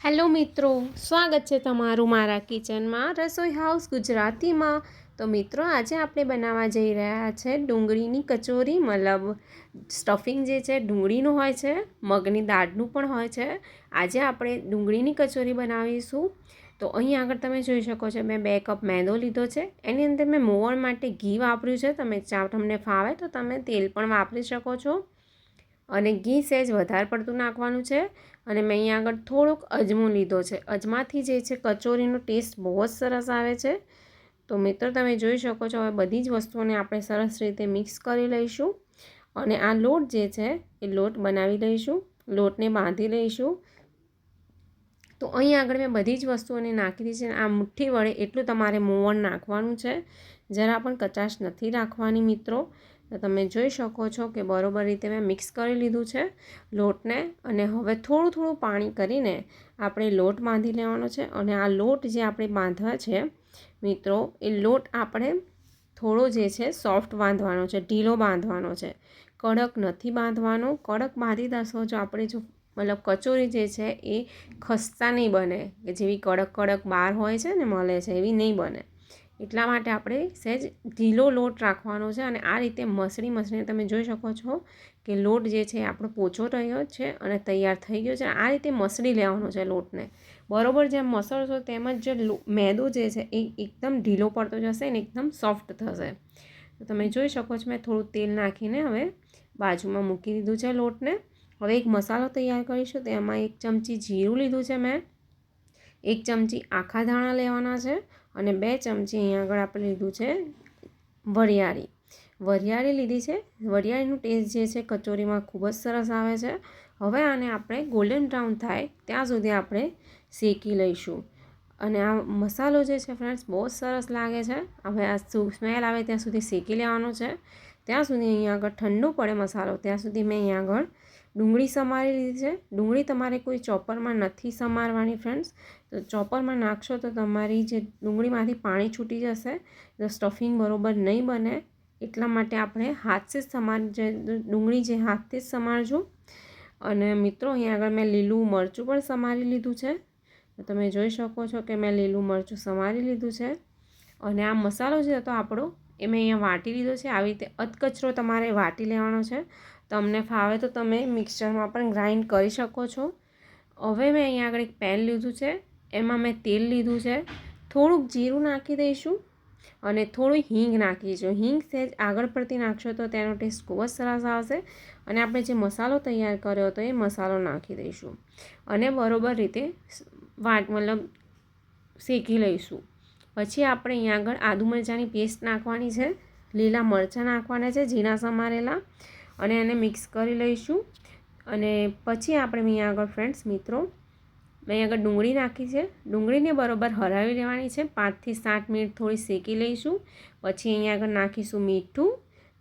Hello મિત્રો, સ્વાગત છે તમારું મારા કિચનમાં રસોઈ હાઉસ ગુજરાતીમાં। તો મિત્રો, આજે આપણે બનાવવા જઈ રહ્યા છે ડુંગળીની કચોરી। મતલબ સ્ટફિંગ જે છે ડુંગળીનું હોય છે, મગની દાળનું પણ હોય છે। આજે આપણે ડુંગળીની કચોરી બનાવીશું। તો અહીં આગળ તમે જોઈ શકો છો, મેં 2 કપ મેદો લીધો છે। એની અંદર મેં મોવણ માટે ઘી વાપર્યું છે। તમે તમને ફાવે તો તમે તેલ પણ વાપરી શકો છો। અને ઘી સહેજ વધારે પડતું નાખવાનું છે। અને મેં અહીંયા આગળ થોડોક અજમો લીધો છે। અજમાથી જે છે કચોરીનો ટેસ્ટ બહુ જ સરસ આવે છે। તો મિત્રો, તમે જોઈ શકો છો, હવે બધી જ વસ્તુઓને આપણે સરસ રીતે મિક્સ કરી લઈશું। અને આ લોટ જે છે એ લોટ બનાવી લઈશું, લોટને બાંધી લઈશું। તો અહીં આગળ મેં બધી જ વસ્તુઓને નાખી દીધી છે। આ મુઠ્ઠી વડે એટલું તમારે મોવણ નાખવાનું છે, જરા પણ કચાશ નથી રાખવાની મિત્રો। તો તમે જોઈ શકો છો કે બરોબર રીતે મેં મિક્સ કરી લીધું છે લોટને। અને હવે થોડું થોડું પાણી કરીને આપણે લોટ બાંધી લેવાનો છે। અને આ લોટ જે આપણે બાંધવા છે મિત્રો, એ લોટ આપણે થોડો જે છે સોફ્ટ બાંધવાનો છે, ઢીલો બાંધવાનો છે, કડક નથી બાંધવાનો। કડક બાંધી દશો જો આપણે મતલબ કચોરી જે છે એ ખસ્તા નહીં બને, કે જેવી કડક બહાર હોય છે ને મળે છે એવી નહીં બને। એટલા માટે આપણે સહેજ ઢીલો લોટ રાખવાનો છે। અને આ રીતે મસળીને તમે જોઈ શકો છો કે લોટ જે છે આપણો પોચો રહ્યો છે અને તૈયાર થઈ ગયો છે। આ રીતે મસળી લેવાનો છે લોટને, બરોબર। જેમ મસળશો તેમ જ મેદો જે છે એ એકદમ ઢીલો પડતો જશે ને એકદમ સોફ્ટ થશે। તો તમે જોઈ શકો છો, મેં થોડું તેલ નાખીને હવે બાજુમાં મૂકી દીધું છે લોટને। હવે એક મસાલો તૈયાર કરીશું। તેમાં 1 ચમચી જીરું લીધું છે મેં, 1 ચમચી આખા ધાણા લેવાના છે, અને 2 ચમચી અહીંયા આગળ આપણે લીધું છે વરિયાળી લીધી છે। વરિયાળીનું ટેસ્ટ જે છે કચોરીમાં ખૂબ જ સરસ આવે છે। હવે આને આપણે ગોલ્ડન બ્રાઉન થાય ત્યાં સુધી આપણે શેકી લઈશું। અને આ મસાલો જે છે ફ્રેન્ડ્સ બહુ જ સરસ લાગે છે। હવે આ સ્મેલ આવે ત્યાં સુધી શેકી લેવાનો છે। ત્યાં સુધી અહીંયા આગળ ઠંડુ પડે મસાલો ત્યાં સુધી મેં અહીંયા આગળ ડુંગળી સમારી લીધી છે। ડુંગળી તમારે કોઈ ચોપરમાં નથી સમારવાની ફ્રેન્ડ્સ। તો ચોપરમાં નાખશો તો તમારી જે ડુંગળીમાંથી પાણી છૂટી જશે, તો સ્ટફિંગ બરોબર નહીં બને। એટલા માટે આપણે હાથથી જ ડુંગળી જે હાથથી જ સમારજો। અને મિત્રો, અહીંયા આગળ મેં લીલું મરચું પણ સમારી લીધું છે। તો તમે જોઈ શકો છો કે મેં લીલું મરચું સમારી લીધું છે। અને આ મસાલો જે હતો આપણો એ મેં અહીંયા વાટી લીધો છે। આવી રીતે અધકચરો તમારે વાટી લેવાનો છે। તમને ફાવે તો તમે મિક્સરમાં પણ ગ્રાઇન્ડ કરી શકો છો। હવે મેં અહીંયા આગળ એક પેન લીધું છે, એમાં મેં તેલ લીધું છે, થોડુંક જીરું નાખી દઈશું અને થોડું હિંગ નાખી દઈશું। હિંગ સહેજ આગળ પડતી નાખશો તો તેનો ટેસ્ટ ખૂબ જ સરસ આવશે। અને આપણે જે મસાલો તૈયાર કર્યો હતો એ મસાલો નાખી દઈશું અને બરોબર રીતે મતલબ શેકી લઈશું। પછી આપણે અહીંયા આગળ આદુ મરચાંની પેસ્ટ નાખવાની છે, લીલા મરચાં નાખવાના છે ઝીણા સમારેલા, અને એને મિક્સ કરી લઈશું। અને પછી આપણે અહીંયા આગળ ફ્રેન્ડ્સ મિત્રો મેં આગળ ડુંગળી નાખી છે, ડુંગળીને બરોબર હરાવી લેવાની છે। 5 થી 7 મિનિટ થોડી શેકી લઈશું। પછી અહીંયા આગળ નાખીશું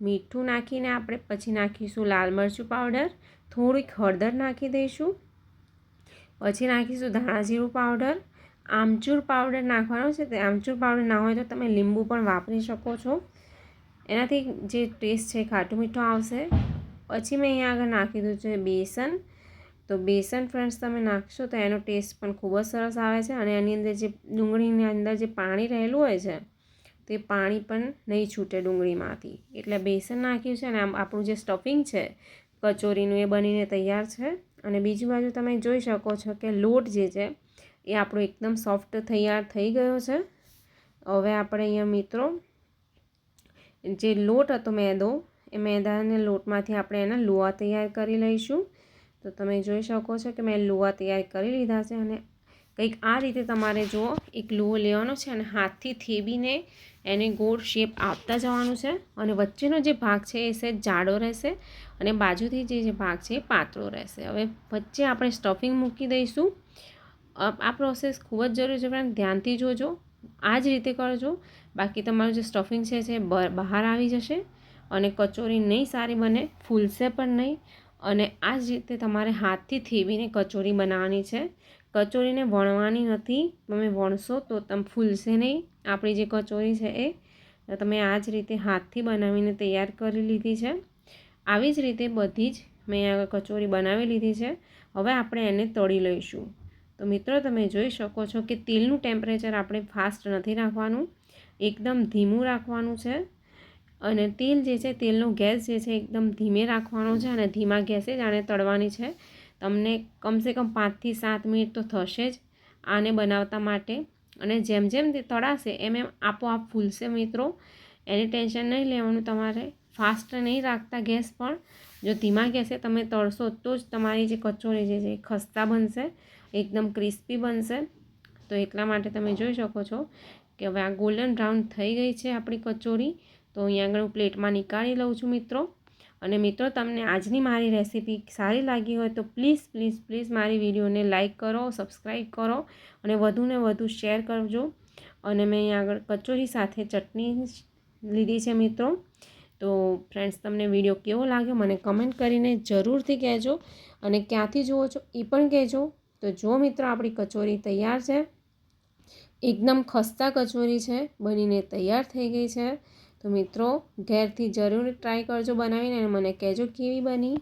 મીઠું નાખીને આપણે પછી નાખીશું લાલ મરચું પાવડર, થોડીક હળદર નાખી દઈશું। પછી નાખીશું ધાણા જીરું પાવડર, આમચૂર પાવડર નાખવાનો છે। તે આમચૂર પાવડર ના હોય તો તમે લીંબુ પણ વાપરી શકો છો, એનાથી જે ટેસ્ટ છે ખાટું મીઠું આવશે। પછી મેં અહીંયા આગળ નાખી દીધું છે બેસન। તો બેસન ફ્રેન્ડ્સ તમે નાખશો તો એનો ટેસ્ટ પણ ખૂબ જ સરસ આવે છે। અને એની અંદર જે ડુંગળીની અંદર જે પાણી રહેલું હોય છે તે પાણી પણ નહીં છૂટે ડુંગળીમાંથી, એટલે બેસન નાખ્યું છે। અને આમ આપણું જે સ્ટફિંગ છે કચોરીનું એ બનીને તૈયાર છે। અને બીજી બાજુ તમે જોઈ શકો છો કે લોટ જે છે એ આપણો એકદમ સોફ્ટ તૈયાર થઈ ગયો છે। હવે આપણે અહીંયા મિત્રો જે લોટ હતો મેદો, એ મેદાને લોટમાંથી આપણે એના લુઆ તૈયાર કરી લઈશું। તો તમે જોઈ શકો છો કે મેં લુઆ તૈયાર કરી લીધા છે। અને કંઈક આ રીતે તમારે જુઓ એક લુઓ લેવાનો છે અને હાથથી થેબીને એને ગોળ શેપ આપતા જવાનું છે। અને વચ્ચેનો જે ભાગ છે એ સહેજ જાડો રહેશે અને બાજુથી જે ભાગ છે એ પાતળો રહેશે। હવે વચ્ચે આપણે સ્ટફિંગ મૂકી દઈશું। આ પ્રોસેસ ખૂબ જ જરૂરી છે, પણ ધ્યાનથી જોજો, આ જ રીતે કરજો, બાકી તમારું જે સ્ટફિંગ છે એ બહાર આવી જશે અને કચોરી નહીં સારી બને, ફૂલશે પણ નહીં। અને આ જ રીતે તમારે હાથથી થેબીને કચોરી બનાવવાની છે, કચોરીને વણવાની નથી। તમે વણશો તો તમે ફૂલશે નહીં આપણી જે કચોરી છે એ। તમે આ જ રીતે હાથથી બનાવીને તૈયાર કરી લીધી છે। આવી જ રીતે બધી જ મેં કચોરી બનાવી લીધી છે। હવે આપણે એને તળી લઈશું। તો તો મિત્રો તમે જોઈ શકો છો કે તેલનું ટેમ્પરેચર આપણે ફાસ્ટ નથી રાખવાનું, એકદમ ધીમું રાખવાનું છે. અને તેલ જે છે તેલનો ગેસ જે છે એકદમ ધીમે રાખવાનો છે અને ધીમા ગેસે જ આને તળવાની છે. તમને કમસે કમ 5 થી 7 મિનિટ તો થશે જ આને બનાવતા માટે. અને જેમ જેમ તે તળાશે એમ એમ આપોઆપ ફૂલશે મિત્રો. એની ટેન્શન નહીં લેવાનું તમારે. ફાસ્ટ નહીં રાખતા ગેસ, પણ જો ધીમા ગેસે તમે તળશો તો જ તમારી જે કચોરી જે છે ખસ્તા બનશે, એકદમ ક્રિસ્પી બનશે. તો એટલા માટે તમે જોઈ શકો છો કે હવે આ ગોલ્ડન બ્રાઉન થઈ ગઈ છે આપણી કચોરી. તો અહીંયા આગળ હું પ્લેટમાં નીકાળી લઉં છું મિત્રો. અને મિત્રો તમને આજની મારી રેસીપી સારી લાગી હોય તો પ્લીઝ પ્લીઝ પ્લીઝ મારી વિડીયોને લાઇક કરો, સબસ્ક્રાઈબ કરો અને વધુને વધુ શેર કરજો. અને મેં અહીંયા આગળ કચોરી સાથે ચટણી લીધી છે મિત્રો. તો ફ્રેન્ડ્સ તમને વિડીયો કેવો લાગ્યો મને કમેન્ટ કરીને જરૂરથી કહેજો અને ક્યાંથી જુઓ છો એ પણ કહેજો. તો જો મિત્રો આપણી કચોરી તૈયાર છે, એકદમ ખસ્તા કચોરી છે, બનીને તૈયાર થઈ ગઈ છે. તો મિત્રો ઘેરથી જરૂર ટ્રાય કરજો બનાવીને અને મને કહેજો કેવી બની.